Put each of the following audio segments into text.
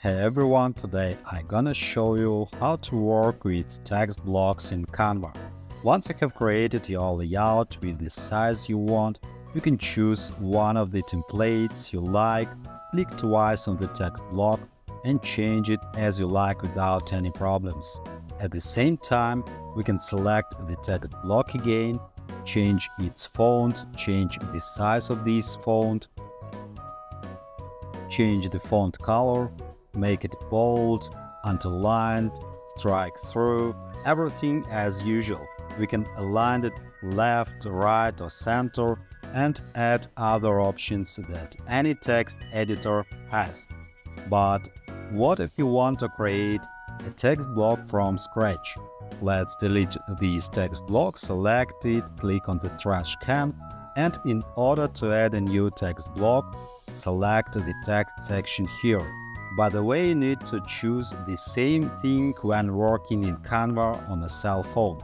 Hey everyone, today I'm gonna show you how to work with text blocks in Canva. Once you have created your layout with the size you want, you can choose one of the templates you like, click twice on the text block and change it as you like without any problems. At the same time, we can select the text block again, change its font, change the size of this font, change the font color, make it bold, underlined, strike through, everything as usual. We can align it left, right or center and add other options that any text editor has. But what if you want to create a text block from scratch? Let's delete these text blocks, select it, click on the trash can, and in order to add a new text block, select the text section here. By the way, you need to choose the same thing when working in Canva on a cell phone.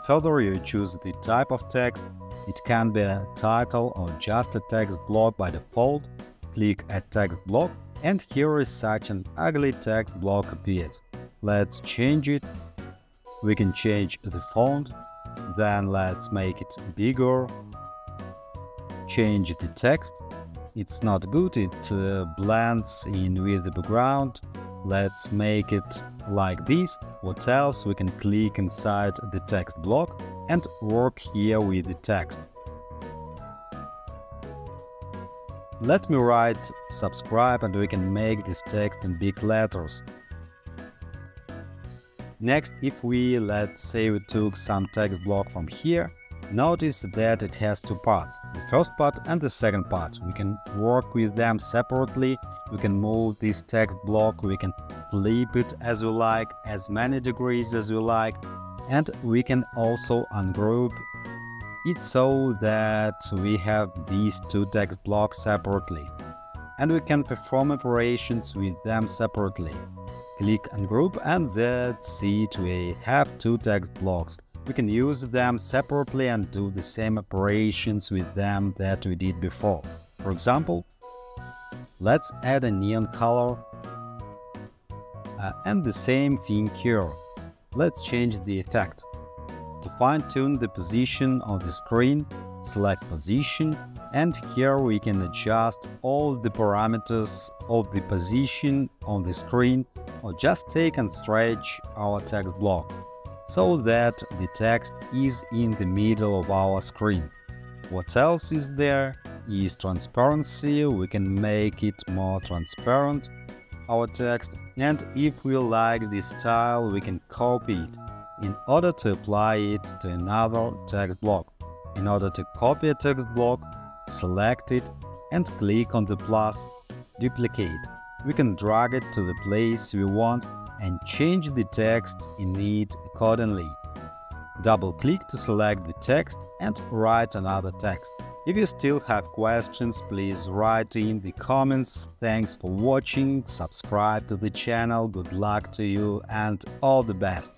Further, you choose the type of text. It can be a title or just a text block by default. Click Add Text Block, and here is such an ugly text block appears. Let's change it. We can change the font, then let's make it bigger. Change the text. It's not good, it blends in with the background. Let's make it like this. What else? We can click inside the text block and work here with the text. Let me write subscribe and we can make this text in big letters. Next, if let's say we took some text block from here, notice that it has two parts, the first part and the second part. We can work with them separately. We can move this text block, we can flip it as we like, as many degrees as we like, and we can also ungroup it so that we have these two text blocks separately. And we can perform operations with them separately. Click ungroup and that's it, we have two text blocks. We can use them separately and do the same operations with them that we did before. For example, let's add a neon color and the same thing here. Let's change the effect. To fine-tune the position of the screen, select position, and here we can adjust all the parameters of the position on the screen, or just take and stretch our text block so that the text is in the middle of our screen. What else is there is transparency. We can make it more transparent, our text, and if we like this style, we can copy it in order to apply it to another text block. In order to copy a text block, select it and click on the plus, duplicate. We can drag it to the place we want and change the text in it accordingly. Double-click to select the text and write another text. If you still have questions, please write in the comments. Thanks for watching, subscribe to the channel, good luck to you and all the best!